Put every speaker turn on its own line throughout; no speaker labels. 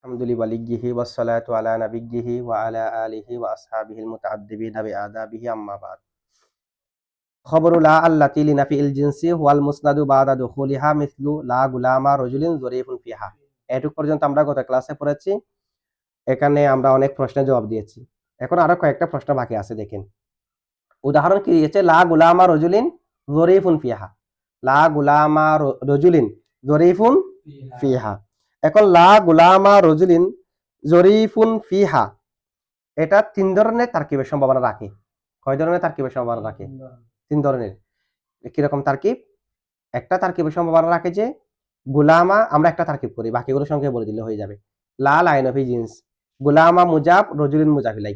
আলহামদুলিল্লাহি ওয়ালিয়্যিহি ওয়াসসালাতু আলা নাবিয়্যিহি ওয়া আলা আলিহি ওয়া আসহাবিহিল মুতাআদ্দিবিনা বিআদাবিহি আম্মা বাদ। খবরু লা আল্লাতী লিনাফিল জিনসি ওয়াল মুসনাদু বা'দা দুখুলিহা মিসলু লা গুলামা রাজুলিন যরিফুন ফিহা। এটুক পর্যন্ত আমরা গত ক্লাসে পড়েছি। এখানে আমরা অনেক প্রশ্নের জবাব দিয়েছি। এখন আরো কয়েকটা প্রশ্ন বাকি আছে দেখেন। উদাহরণ কি দিয়েছে? লা গুলামা রাজুলিন যরিফুন ফিহা। লা গুলামা রাজুলিন যরিফুন ফিহা। এখন লা গুলামা রাজুলিন জরিফুন ফিহা, এটা তিন ধরনের তারকিবের সম্ভাবনা রাখে। কয় ধরনের তারকিবের সম্ভাবনা রাখে? তিন ধরনের। কিরকম তারকিব? একটা তারকিবের সম্ভাবনা রাখে যে গুলামা, আমরা একটা তারকিব করি, বাকিগুলো সঙ্গে বলে দিলে হয়ে যাবে। লা লাইনফি জিন্স, গুলামা মুজাফ রজুলিন মুজাফিলাই,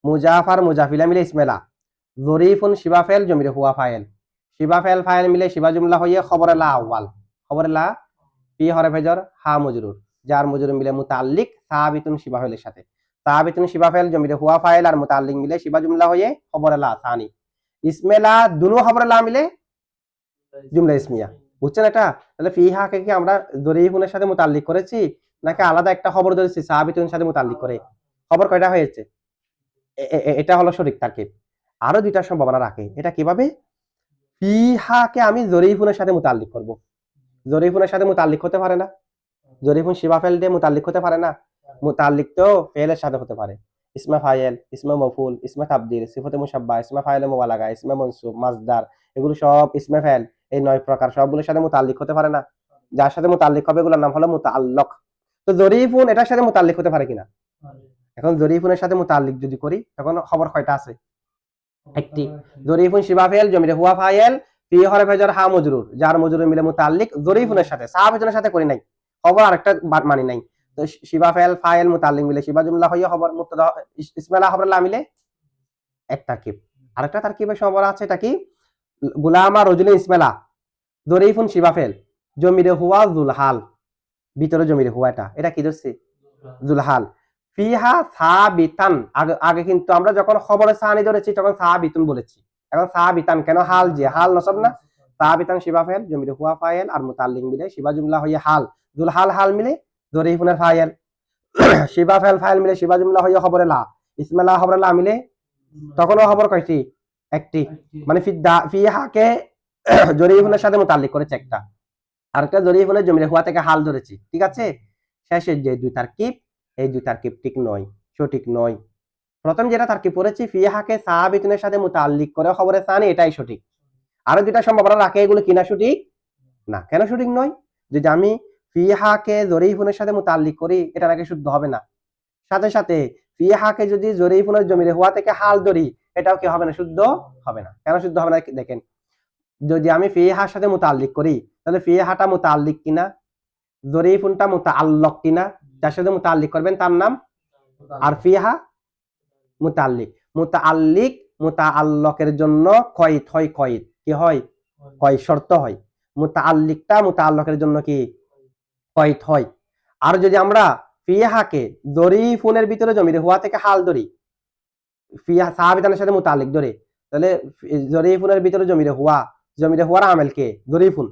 মুজাফ আর মুজাফিলা মিলে ইসমেলা, জরিফুন শিবা ফেল জমিরে হুয়া ফাইল, শিবা ফেল ফাইল মিলে শিবা জুমলা হইয়ে খবরে লা আউয়াল, খবরে লা ফি হরফে জর হা মজরুর, যার মজরুর মিলে মুতাল্লিক সাবিতুন শিবা ফেলের সাথে, সাবিতুন শিবা ফেল জমিরে হুয়া ফাইল আর মুতাল্লিক মিলে শিবা জুমলা হইয়ে খবরে লা সানি, ইসমেলা দুনো খবরে লা মিলে জুমলা ইসমিয়া। বুঝছেন এটা? তাহলে ফিহাকে কি আমরা জরিফুনের সাথে মুতাল্লিক করেছি নাকি আলাদা একটা খবর ধরেছি সাবিতুনের সাথে মুতাল্লিক করে? খবর কয়টা হয়েছে? এটা হলো সঠিক তারকিব। আরো দুইটা সম্ভাবনা রাখে। এটা কিভাবে? ফিহাকে আমি জরিফুনের সাথে মুতাল্লিক করব। জরিফুনের সাথে মুতাল্লিক হতে পারে না? জরিফুন শিবা ফেল দিয়ে মুতাল্লিক হতে পারে না? মুতাল্লিক তো ফেলের সাথে হতে পারে। ইসমে ফাইল, ইসমে মফুল, ইসমে তাবদীল, সিফাতে মুশাব্বাহ, ইসমে ফাইলে মুবালাগা, ইসমে মনসুব, মাসদার, এগুলো সব ইসমে ফাইল, এই 9 প্রকার সবগুলোর সাথে মুতাল্লিক হতে পারে না? যার সাথে মুতাল্লিক হবে এগুলোর নাম হলো মুতাআল্লাক। তো জরিফুন এটার সাথে মুতাল্লিক হতে পারে কিনা? এখন জরিফুনের সাথে মুতাল্লিক যদি করি তখন খবর কয়টা আছে? একটি। জরিফুন শিবা ফেল জমিরে হুয়া ফাইল ফি হরফে জর হা মজরুর, যার মজরুর মিলে মুতাল্লিক জরিফুনের সাথে, সাহাবিতুনের সাথে করি নাই, খবর আরেকটা মানি নাই। তো শিবা ফেল ফাইল মুতাল্লিক মিলে শিবা জুমলা হইয়া খবর মুবতাদা ইসমালা খবর লা মিলে এক তারকিব। আরেকটা তারকিবের সম্ভাবনা আছে, এটা কি? গুলামা রজুলিন ইসমালা জরিফুন শিবা ফেল জমিরে হুয়া জুলহাল, ভিতরে জমিরে হুয়া, এটা কি ধরছি? জুলহাল। ফিহা সাবিতান, আগে কিন্তু আমরা যখন খবরে সানি ধরেছি তখন সাবিতুন বলেছি, এখন সাবিতান কেন? হাল যে হাল নসব না? সাবিতান শিবা ফেল জমিরে হুয়া ফাইল আর মুতাল্লিক মিলে শিবা জুমলা হইয়া হাল, জুলহাল হাল মিলে জরিফুনের ফাইল, শিবা ফেল ফাইল মিলে শিবা জুমলা হইয়া খবরে লা, ইসমালা খবরে লা মিলে তখনও খবর কয়টি? একটি। মানে ফিহাকে জরিফুনের সাথে মুতাল্লিক করেছে একটা, আরেকটা জরিফুনের জমিরে হুয়া থেকে হাল ধরেছি। ঠিক আছে? শেষের যে দুই তারকিব, এই দুই তারকিব ঠিক নয়, সঠিক নয়। প্রথম যেটা তারকিব পড়েছি ফিহাকে সাহাবিতুনের সাথে মুতাল্লিক করে খবরে সানি, এটাই সঠিক। আরো দুইটা সম্ভাবনা রাখে, এগুলো কিনা সঠিক না। কেন সঠিক নয়? যদি আমি ফিহাকে জরিফুনের সাথে মুতাল্লিক করি এটা নাকি শুদ্ধ হবে না। সাথে সাথে ফিহাকে যদি জরিফুনের জমিরে হুয়া থেকে হাল ধরি এটাও কি হবে না? শুদ্ধ হবে না। কেন শুদ্ধ হবে না? দেখেন, যদি আমি ফিহার সাথে মুতাল্লিক করি তাহলে ফিহাটা মুতাল্লিক কিনা, জরিফুনটা মুতাআল্লাক কিনা, যার সাথে মুতাল্লিক করবেন তার নাম, আর ফিহা মুতাল্লিক। মুতাআল্লিক মুতাআল্লাকের জন্য কয়দ হয়, কয়দ কি হয়? কয় শর্ত হয়। মুতাআল্লিকটা মুতাআল্লাকের জন্য কি কয়দ হয়। আর যদি আমরা ফিহাকে জরিফুনের ভিতরে জমিরে হুয়া থেকে হাল ধরি, ফিহা সাহাবিতানের সাথে মুতাল্লিক ধরে, তাহলে জরিফুনের ভিতরে জমিরে হুয়া, জমিরে হুয়ার আমেল কে? জরিফুন।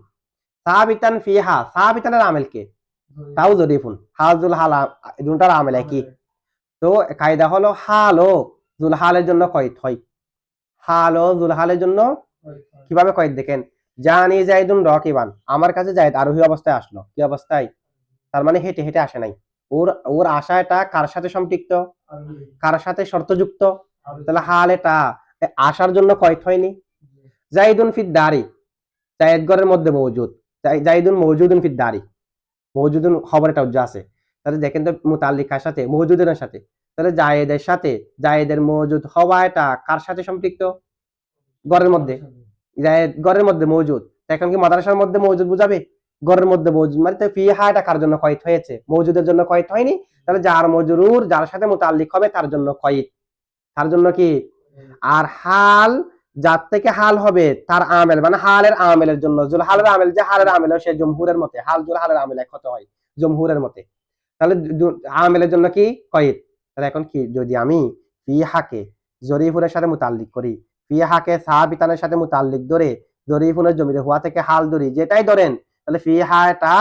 সাহাবিতান ফিহা, সাহাবিতানের আমেল কে? তাও জরিফুন। হাজুল হাল দুটার আমেল একই। তো কায়দা হলো হাল ও জুলহালের জন্য কয়দ হয়, হাল ও জুলহালের জন্য কিভাবে কয়দ? দেখেন, জানি জাইদুন রাকিবান, আমার কাছে জায়েদ আরোহী অবস্থায় আসলো। কি অবস্থায়? তার মানে হেঁটে হেঁটে আসে নাই। ওর আশাটা কার সাথে সম্পৃক্ত? কার সাথে শর্তযুক্ত? তাহলে হাল এটা আসার জন্য কয়দ হয়নি। জাইদুন ফিদ দারি, জায়েদ ঘরের মধ্যে মওজুদ, জাইদুন মওজুদুন ফিদ দারি, মওজুদুন খবরটা উজ্জা আছে। তাহলে দেখেন তো মুতাল্লিক কার সাথে? মওজুদের সাথে। তাহলে জায়েদের সাথে, জায়েদের মওজুদ হওয়া এটা কার সাথে সম্পৃক্ত? ঘরের মধ্যে। জায়েদ ঘরের মধ্যে মওজুদ, এখন কি মাদ্রাসার মধ্যে মওজুদ বুঝাবে? ঘরের মধ্যে মওজুদ মানে তো ফিহা এটা কার জন্য কয়দ হয়েছে? মওজুদের জন্য কয়দ হয়নি। তাহলে যার মজরুর, যার সাথে মুতাল্লিক হবে তার জন্য কয়দ, তার জন্য কি? আর হাল যার থেকে হাল হবে তার আমেল, মানে হালের আমেলের জন্য, জুলহালের আমেল যে হালের আমেল সে জমহুরের মতে, হাল জুলহালের আমেল এক হতে হয় জমহুরের মতে। তাহলে আমেলের জন্য কি? কয়দ। তাহলে এখন কি, যদি আমি ফিহাকে জরিফুনের সাথে মুতাল্লিক করি, ফিহাকে সাহাবিতানের সাথে মুতাল্লিক ধরে জরিফুনের জমিরে হুয়া থেকে হাল ধরি, যেটাই ধরেন, তাহলে ফিহাটা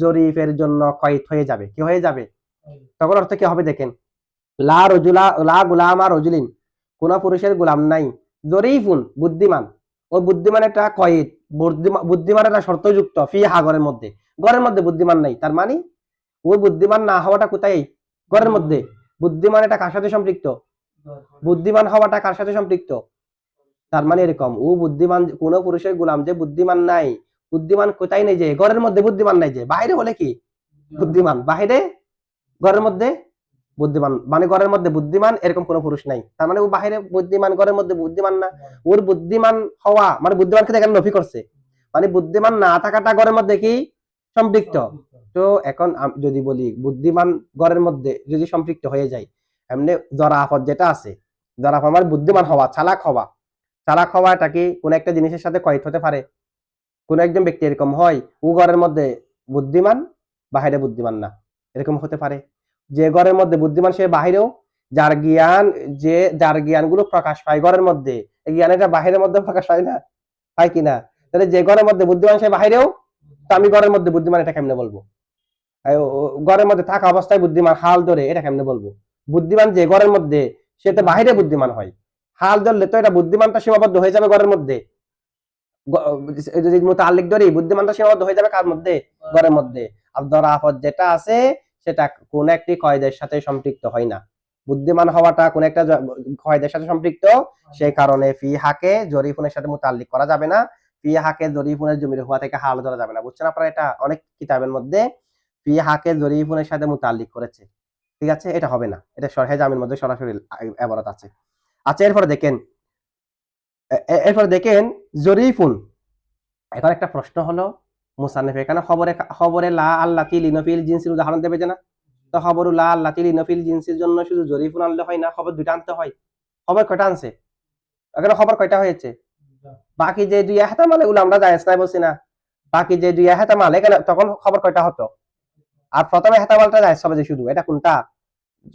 জরিফের জন্য কয়দ হয়ে যাবে। কি হয়ে যাবে? তখন অর্থ কি হবে দেখেন, লা গুলামা রজুলিন, কোন পুরুষের গোলাম নাই, জরিফুন বুদ্ধিমান, ওই বুদ্ধিমান একটা কয়েদ, বুদ্ধিমান একটা শর্তযুক্ত ফি হা ঘরের মধ্যে বুদ্ধিমান নাই, তার মানে ওই বুদ্ধিমান না হওয়াটা কোথায়, ঘরের মধ্যে। বুদ্ধিমান এটা কার সাথে সম্পৃক্ত, বুদ্ধিমান হওয়াটা কার সাথে সম্পৃক্ত, তার মানে এরকম ও বুদ্ধিমান, কোন পুরুষের গোলাম যে বুদ্ধিমান নাই, বুদ্ধিমান কোথায় নেই, যে ঘরের মধ্যে বুদ্ধিমান নাই, যে বাইরে হলে কি বুদ্ধিমান, বাইরে, ঘরের মধ্যে বুদ্ধিমান, মানে ঘরের মধ্যে বুদ্ধিমান এরকম কোন পুরুষ নাই, তার মানে ও বাহিরে বুদ্ধিমান, ঘরের মধ্যে বুদ্ধিমান না। ওর বুদ্ধিমান হওয়া মানে বুদ্ধিমানকে এখানে নফি করছে, মানে বুদ্ধিমান না থাকাটা ঘরের মধ্যে কি সম্পৃক্ত। তো এখন যদি বলি বুদ্ধিমান ঘরের মধ্যে যদি সম্পৃক্ত হয়ে যায়, এমনি জরাফত যেটা আছে, জরাফত মানে বুদ্ধিমান হওয়া, চালাক হওয়া, চালাক হওয়াটা কি কোন একটা জিনিসের সাথে কয়েদ হতে পারে। কোন একজন ব্যক্তি এরকম হয় ও ঘরের মধ্যে বুদ্ধিমান, বাহিরে বুদ্ধিমান না, এরকম হতে পারে। যে ঘরের মধ্যে বুদ্ধিমান সে বাহিরেও, যার জ্ঞান, যে যার জ্ঞান গুলো প্রকাশ পায় ঘরের মধ্যে, এই জ্ঞানটা বাহিরের মধ্যে প্রকাশ পায় না, পায় কিনা, তাহলে যে ঘরের মধ্যে বুদ্ধিমান সে বাহিরেও, তো আমি ঘরের মধ্যে বুদ্ধিমান এটা কেমনে বলবো, ঘরের মধ্যে থাকা অবস্থায় বুদ্ধিমান হাল ধরে এটা কেমনে বলবো। বুদ্ধিমান যে ঘরের মধ্যে সে তো বাহিরে বুদ্ধিমান হয়, হাল ধরলে তো এটা বুদ্ধিমানটা সীমাবদ্ধ হয়ে যাবে ঘরের মধ্যে, যদি মুতাআল্লিক ধরি বুদ্ধিমানটা সীমাবদ্ধ হয়ে যাবে কার মধ্যে, ঘরের মধ্যে। আর দরাফত যেটা আছে সেটা কোন একটি কয়দের সাথে সম্পৃক্ত হয় না, বুদ্ধিমান হওয়াটা কোন একটা কয়দের সাথে সম্পৃক্ত, সেই কারণে ফি হাকে জরিফুনের সাথে মুতাআল্লিক করা যাবে না, ফি হাকে জরিফুনের জমির হওয়া থেকে হাল ধরা যাবে না। বুঝছেন আপনারা, এটা অনেক কিতাবের মধ্যে ফি হাকে জরিফুনের সাথে মুতাআল্লিক করেছে, ঠিক আছে, এটা হবে না, এটা শরহে জামির মধ্যে সরাসরি ইবারত আছে। আচ্ছা, এরপরে দেখেন জরিফুন। এখন একটা প্রশ্ন হলো, মুসান্নিফ এখানে খবরে লা আল্লাতি লিনফিল জিনসির উদাহরণ দেবে যে না, তো খবর লা আল্লাতি লিনফিল জিনসির জন্য শুধু জরিফুন আনলে হয় না, খবর দুইটা আনতে হয়। খবর কয়টা আনছে, এখানে খবর কয়টা হয়েছে, বাকি যে দুই এহতামাল এগুলো আমরা জায়েজ নাই বলছি না, বাকি যে দুই এহতামাল এখানে তখন খবর কয়টা হতো, আর প্রথম এহতামালটা জায়েজ হবে যে শুধু, এটা কোনটা,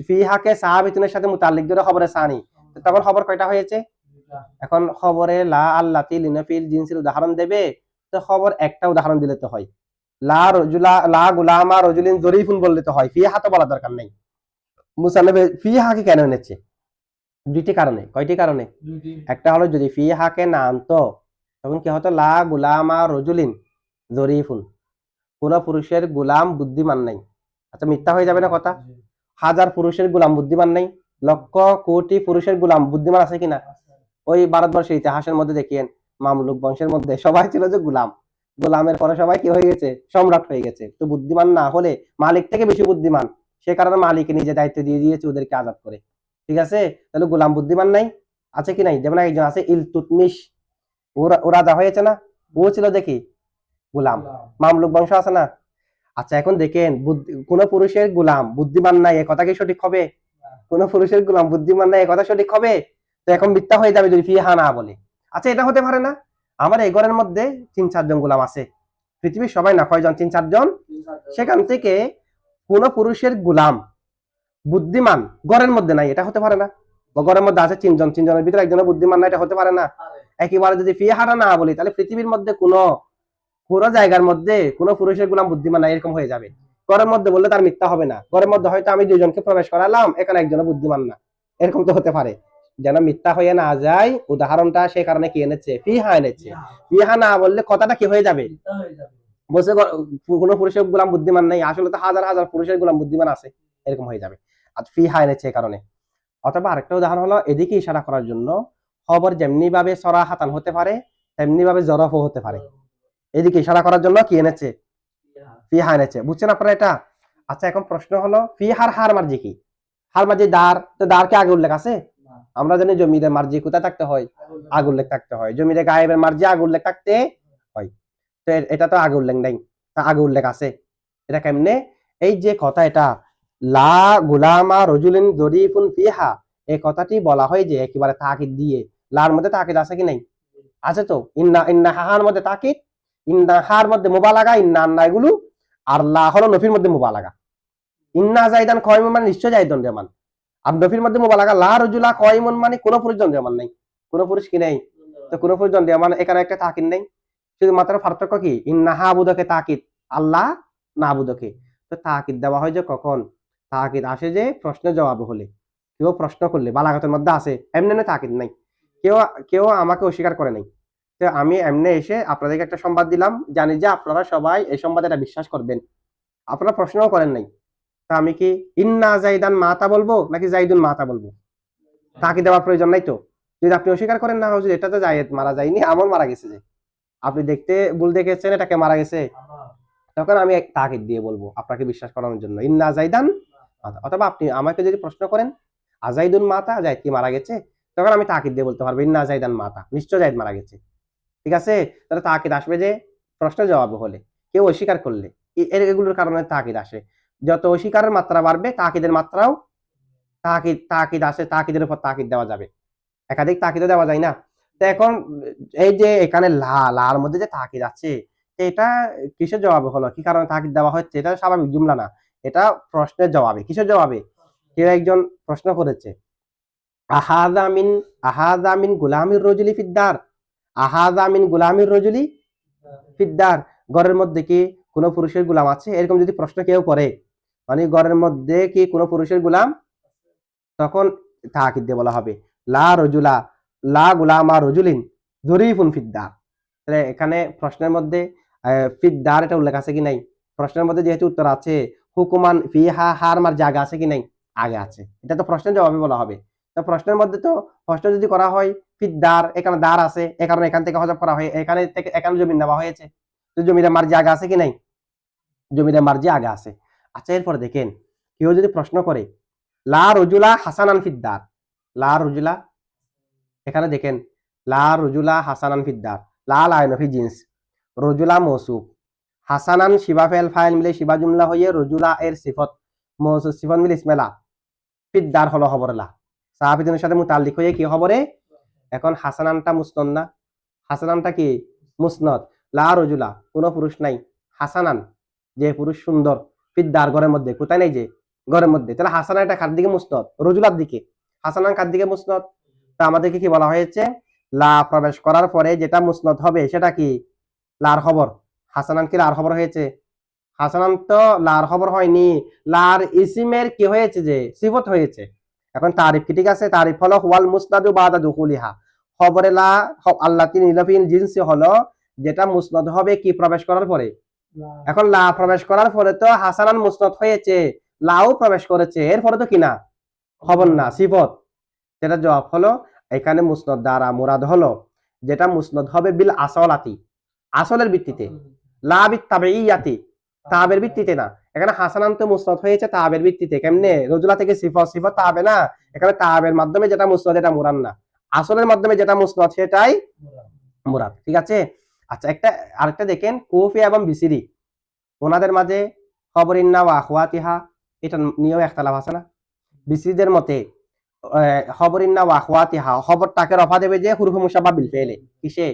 ফি হাকে সাহাবিতুনের সাথে মুতাল্লিক ধরে খবরে সানি, তখন খবর কয়টা হয়েছে। এখন খবরে লা আল্লাতি লিনফিল জিনসির উদাহরণ দেবে, তো খবর একটা উদাহরণ দিলে তো হয়, লা গুলামা রজুলিন জরিফুন বললে তো হয়, ফি হা তো বলা দরকার নেই। মুসান্নিফ ফি হাকে কেন এনেছে, দুইটি কারণে, কয়টি কারণে, একটা হলো যদি ফি হাকে না আনতো তখন কি হতো, লা গুলামা রজুলিন জরিফুন, কোন পুরুষের গোলাম বুদ্ধিমান নাই। আচ্ছা, মিথ্যা হয়ে যাবে না কথা, হাজার পুরুষের গোলাম বুদ্ধিমান নাই, লক্ষ কোটি পুরুষের গোলাম বুদ্ধিমান আছে কিনা। ওই ভারতবর্ষের ইতিহাসের মধ্যে দেখিয়েন, মামলুক বংশের মধ্যে সবাই ছিল যে গোলাম, গোলামের পরে সবাই কি হয়ে গেছে, সম্রাট হয়ে গেছে। তো বুদ্ধিমান না হলে মালিক থেকে বেশি বুদ্ধিমান, সে কারণে মালিক নিজে দায়িত্ব দিয়ে দিয়েছে ওদেরকে আজাদ করে, ঠিক আছে। তাহলে গোলাম বুদ্ধিমান নাই, আছে কি নাই, যেমন একজন আছে ইলতুতমিশ, ও রাজা হয়েছে না, ও ছিল দেখি গোলাম, মামলুক বংশ আছে না। আচ্ছা, এখন দেখেন কোন পুরুষের গোলাম বুদ্ধিমান নাই, এ কথা কি সঠিক হবে, কোন পুরুষের গোলাম বুদ্ধিমান নাই এ কথা সঠিক হবে, তো এখন মিথ্যা হয়ে যাবে যদি ফিহা না বলে। আচ্ছা, এটা হতে পারে না, আমার এই ঘরের মধ্যে 3-4 জন গোলাম আছে, পৃথিবীর সবাই না, কয়জন, 3-4 জন, সেখান থেকে কোন পুরুষের গোলাম বুদ্ধিমান ঘরের মধ্যে নাই, এটা হতে পারে না। ঘরের মধ্যে আছে 3 জন, 3 জনের ভিতরে একজনের বুদ্ধিমান নাই, এটা হতে পারে না। একেবারে যদি ফিহারা না বলি, তাহলে পৃথিবীর মধ্যে পুরো জায়গার মধ্যে কোন পুরুষের গোলাম বুদ্ধিমান নাই এরকম হয়ে যাবে। ঘরের মধ্যে বললে তার মিথ্যা হবে না, ঘরের মধ্যে হয়তো আমি 2 জনকে প্রবেশ করালাম, এখানে একজন বুদ্ধিমান না, এরকম তো হতে পারে। যেন মিথ্যা হয়ে না যায়, উদাহরণটা সেই কারণে কি এনেছে, ফিহা এনেছে। ফিহা না বললে কথাটা কি হয়ে যাবে, বলছে কোন পুরুষের গোলাম বুদ্ধিমান নাই, আসলে তো হাজার হাজার পুরুষের গোলাম বুদ্ধিমান আছে, এরকম হয়ে যাবে। আর ফিহা এনেছে এই কারণে। অথবা আরেকটা উদাহরণ হলো, এদিকে ইশারা করার জন্য খবর যেমনি ভাবে সরাহাতান হতে পারে, তেমনি ভাবে জরফও হতে পারে, এদিকে ইশারা করার জন্য কি এনেছে, ফিহা এনেছে। বুঝছেন আপনারা এটা। আচ্ছা, এখন প্রশ্ন হলো ফিহার হার মার্জি কি, হার মার্জি দাঁড়, তো দাঁড় কি আগে উল্লেখ আছে, আমরা জানি জমিদের মার্জি কোথায় থাকতে হয়, আগে উল্লেখ থাকতে হয়, জমিদের গায়েবের মার্জি আগে উল্লেখ থাকতে হয়, তো এটা তো আগে উল্লেখ নাই, তা আগে উল্লেখ আছে, এটা কেমনে, এই যে কথা এটা লা গুলামা রজুলিন জরিফুন ফিহা, এই কথাটি বলা হয় যে একেবারে তাকিদ দিয়ে, লার মধ্যে তাকিদ আছে কি নাই, আছে তো, ইন্না ইন্না হার মধ্যে তাকিদ, ইন্না হার মধ্যে মুবালাগা, ইন্না আন্না এগুলো, আর লা হলো নফির মধ্যে মুবালাগা। ইন্না জাইদান কয়মুন মানে নিশ্চয় জাইদ দণ্ডমান, আর নফির মধ্যে মুবালাগা, লা রজুলা কয়মুন মানে কোন পুরুষ দণ্ডমান নাই, কোন পুরুষ কি নাই, তো কোন পুরুষ দণ্ডমান, এখানে একটা তাকিদ নাই, শুধুমাত্র পার্থক্য কি, ইন্না হাবুদকে তাকিদ, আল্লাহ না বুদকে, তো তাকিদ দেওয়া হয় যে কখন, তাকিদ আসে যে প্রশ্নের জবাব হলে, কেউ প্রশ্ন করলে, বালাগাতের মধ্যে আছে, এমনি না তাকিদ নাই, কেউ কেউ আমাকে অস্বীকার করে নাই। তো আমি এমনি এসে আপনাদেরকে একটা সংবাদ দিলাম, জানি যে আপনারা সবাই এই সংবাদ এটা বিশ্বাস করবেন, আপনারা প্রশ্নও করেন নাই। তা আমি কি ইন্না জাইদান মাতা বলবো নাকি জাইদুন মাতা বলবো? তাকিদ দেওয়ার প্রয়োজন নাই তো। যদি আপনি অস্বীকার করেন না হুজুর এটা তো জায়েদ মারা যায়নি, আমর মারা গেছে, যে আপনি দেখতে ভুল দেখেছেন, এটাকে মারা গেছে, তখন আমি এক তাকিদ দিয়ে বলবো আপনাকে বিশ্বাস করানোর জন্য ইন্না জাইদান মাতা। অথবা আপনি আমাকে যদি প্রশ্ন করেন আজাইদুন মাতা, জায়েদ কি মারা গেছে, তখন আমি তাকিদ দিয়ে বলতে পারবো ইন্না জাইদান মাতা, নিশ্চয় জায়েদ মারা গেছে। ঠিক আছে, তাহলে তাকিদ আসবে যে প্রশ্নের জবাব হলে, কেউ অস্বীকার করলে, এগুলোর কারণে তাকিদ আসে। যত অস্বীকারের মাত্রা বাড়বে তাকিদের মাত্রাও, তাকিদ আসে, তাকিদের উপর তাকিদ দেওয়া যাবে, একাধিক তাকিদও দেওয়া যায় না। তো এখন এই যে এখানে লার মধ্যে যে তাকিদ আছে, এটা কিসের জবাবে হলো, কি কারণে তাকিদ দেওয়া হচ্ছে, এটা স্বাভাবিক জুমলা না, এটা প্রশ্নের জবাবে। কিসের জবাবে? কেউ একজন প্রশ্ন করেছে আহাদা মিন গুলামির রজুলি ফিদ্দার, আহাদা মিন গুলামির রজুলি ফিদ্দার, ঘরের মধ্যে কি কোনো পুরুষের গোলাম আছে, এরকম যদি প্রশ্ন কেউ করে, মানে ঘরের মধ্যে কি কোনো পুরুষের গোলাম, তখন তাকিদ দিয়ে বলা হবে লা রজুলা, লা গুলামা রজুলিন জরিফুন ফিদ্দার। তাহলে এখানে প্রশ্নের মধ্যে ফিদ্দার এটা উল্লেখ আছে কি নাই? প্রশ্নের মধ্যে যেহেতু উত্তর আছে, হুকুমান ফিহা হার মার জায়গা আছে কি নাই? আগে আছে, এটা তো প্রশ্নের জবাবে বলা হবে। তো প্রশ্নের মধ্যে তো প্রশ্ন যদি করা হয় ফিদ্দার, এখানে দার আছে, এ কারণে এখান থেকে হজব করা হয়, এখানে থেকে এখানে জমিন নেওয়া হয়েছে, তো জমির মার্জি আগে আছে কি নাই? জমির মার্জি আগে আছে। আচ্ছা, এরপরে দেখেন কেউ যদি প্রশ্ন করে লা রজুলা হাসানান ফিদ্দার, লা রজুলা, এখানে দেখেন লা রজুলা হাসানান ফিদ্দার, লা লাইন ফি জিন্স, রজুলা মৌসুফ, হাসানান শিবা ফেল ফাইল মিলে শিবা জুমলা হয়ে রজুলা এর সিফত, মৌসুফ সিফত মিলে ইসমেলা, ফিদ্দার হলো খবর লা, সাহাবিদের সাথে মুতাল্লিক হয়ে কি খবরে। এখন হাসানানটা মুসনদ না, হাসানানটা কি মুসনদ, লা রজুলা কোনো পুরুষ নাই, হাসানান যে পুরুষ সুন্দর, ফিদ্দার ঘরের মধ্যে, কোথায় নাই যে ঘরের মধ্যে, তাহলে হাসানানটা কার দিকে মুসনদ? রজুলার দিকে। হাসানান কার দিকে মুসনদ? তা আমাদেরকে কি বলা হয়েছে, লা প্রবেশ করার পরে যেটা মুসনদ হবে সেটা কি লার খবর। হাসানান কি লার খবর হয়েছে? হাসানান তো লার খবর হয়নি, লার ইসিমের কি হয়েছে, যে সিফত হয়েছে। এখন তারিফ কি ঠিক আছে? তারিফ হলো ওয়াল মুসনাদু বাদা দুখুলিহা, খবরে লা আল্লাতি নিলাফিল জিনসি হলো যেটা মুসনদ হবে কি প্রবেশ করার পরে। এখন লা প্রবেশ করার পরে তো হাসানান মুসনদ হয়েছে, লাও প্রবেশ করেছে, এরপরে তো কিনা খবর না, সিফত। যেটা জবাব হলো এখানে মুসনদ দ্বারা মুরাদ হলো যেটা মুসনদ হবে বিল আসলাতি, আসলের ভিত্তিতে, লা বিত তাবেইয়াতি, তাবের ভিত্তিতে না। এখানে হাসানান তো মুসনদ হয়েছে তাবের ভিত্তিতে, কেমনে? রজুলা থেকে সিফত, সিফত তাবে না, এখানে তাবের মাধ্যমে যেটা মুসনদ এটা মুরাদ না, আসলের মাধ্যমে যেটা মুসনদ সেটাই মুরাদ। ঠিক আছে। আচ্ছা, একটা আরেকটা দেখেন কুফি এবং বিসিরি, ওনাদের মাঝে খবরিন্না ওয়া আখওয়াতিহা, এটা নিয়েও একতলাফ আছে না। বিসিরিদের মতে খবরিন্না ওয়া আখওয়াতিহা খবরটাকে রফা দেবে যে হুরুফে মুশাব্বাহ বিল ফি'লি, কিসে?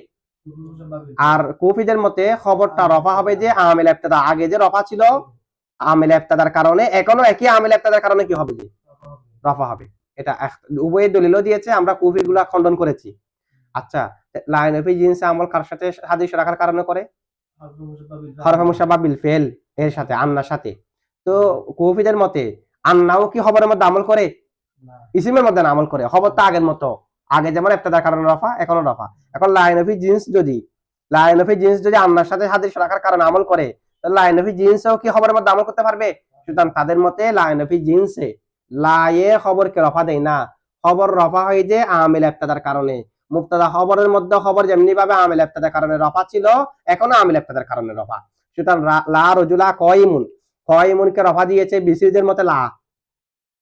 আর কুফিদের মতে খবরটা রফা হবে যে আমিল ইবতিদা, আগে যে রফা ছিল আমিল ইবতিদার কারণে, এখনো একই আমিল ইবতিদার কারণে কি হবে, যে রফা হবে। এটা উভয়ের দলিলও দিয়েছে, আমরা কুফিগুলা খণ্ডন করেছি। আচ্ছা, লাইন অফ জিন্স আমল কার সাথে হাদিস রাখার কারণে করে? হরফে মুশাব্বাহ বিল ফি'ল এর সাথে, আন্নার সাথে। তো কুফিদের মতে আন্নাও কি খবরের মধ্যে আমল করে? ইসিমের মধ্যে না আমল করে, খবরটা আগের মতো, আগে যেমন ইবতিদার কারণে রফা, এখনো রফা। এখন লাইন অফ জিন্স যদি আন্নার সাথে হাদিস রাখার কারণে আমল করে, তাহলে লাইন অফ জিন্সও কি খবরের মধ্যে আমল করতে পারবে? সুতরাং তাদের মতে লাইন অফ জিন্সে লায়ে খবরকে রফা দেয় না, খবর রফা হয় যে আমিল ইবতিদার কারণে। মুবতাদা খবরের মধ্যে খবর যেমনি ভাবে আমিল ইবতিদার কারণে রফা ছিল, এখনো আমিল ইবতিদার কারণে রফা। সুতরাং লা রজুলা কয়িমুন, কয়িমুনকে রফা দিয়েছে বিসিদের মতে লা,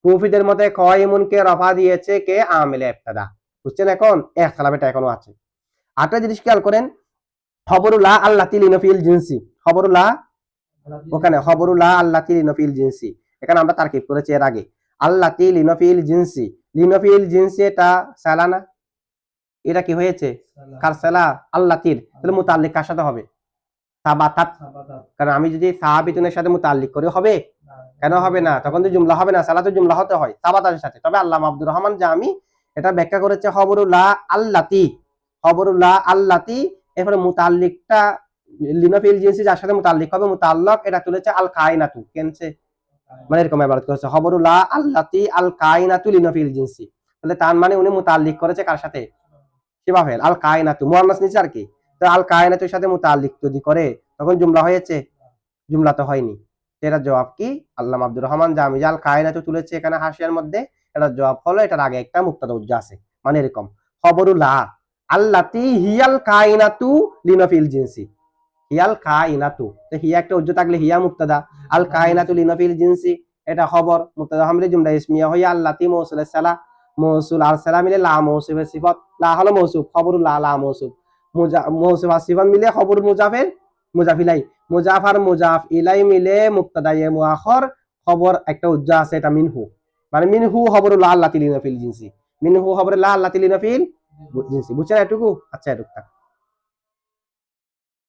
কুফিদের মতে কয়িমুনকে রফা দিয়েছে কে? আমিল ইবতিদা। বুঝছেন? এখন ইখতিলাফ এটা এখনো আছে। আরেকটা জিনিস খেয়াল করেন, খবরুল্লাহ আল্লাতি লিনফিল জিনসি, খবরুল্লাহ, ওখানে খবরুল্লাহ আল্লাতি লিনফিল জিনসি, এখানে আমরা তারকিব করেছি এর আগে, আল্লাতি লিনফিল জিনসি, লিনফিল জিনসি এটা সালানা, এটা কি হয়েছে? কার সালা? আল্লাতির। তাহলে মুতাল্লিক কার সাথে হবে? সাবাতাত। কারণ আমি যদি সাহাবিতুনের সাথে মুতাল্লিক করে হবে, কেন হবে না? তখন তো জুমলা হবে না, সালাতে জুমলা হতে হয় সাবাতার সাথে। তবে আল্লামা আব্দুর রহমান জামি এটা ব্যাখ্যা করেছে খবরুল্লাহ আল্লাতি, খবরুল্লাহ আল্লাতি, এরপরে মুতাল্লিকটা লিনফিল জিনসি যার সাথে মুতাল্লিক হবে, মুতাল্লাক এটা তুলেছে আল কায়নাতু, কেনছে মানে এরকম ইবারত করেছে খবরুল্লাহ আল্লাতি আল কায়নাতু লিনাফিল জিনসি, তাহলে তার মানে উনি মুতাআল্লিক করেছে কার সাথে? শিবা ফেল আল কায়নাতু মুয়ান্নাস নিচে আর কি, তো আল কায়নাতুর সাথে মুতাআল্লিক যদি করে তখন জুমলা হয়েছে? জুমলা তো হয়নি। এটার জবাব কি? আল্লামা আব্দুর রহমান জামি আল কায়নাতু তুলেছে এখানে হাসিয়ার মধ্যে, এটার জবাব হলো এটার আগে একটা মুক্তাদা উজ্জা আছে, মানে এরকম খবরুল্লাহ আল্লাতি হিয়াল কায়নাতু লিনাফিল জিনসি, হিয়াল কায়নাতু, তো হিয়া একটা উজ্জা থাকলে হিয়া মুক্তাদা, আল কায়নাতু লিনাফিল জিনসি এটা খবর, মুক্তাদা হামলে জুমলা ইসমিয়া হইয়া আল্লাতি মৌসুলের সালা, মৌসুল আর সালা মিলে লা মৌসুফের সিফাত, লা হলো মৌসুফ, খবরুল্লাহ লা মৌসুফ, মৌসুফ আর সিফাত মিলে খবর মুজাফের মুজাফিলাই, মুজাফ আর মুজাফ ইলাই মিলে মুক্তাদা ইয়ে মুআখর, খবর একটা উজ্জা আছে এটা মিনহু, মানে মিনহু খবরুল্লাহ আল্লাতি লিনাফিল জিনসি, মিনহু খবরুল্লাহ আল্লাতি লিনাফিল জিনসি, বুঝছেন এটুকু? আচ্ছা এটুকু থাক।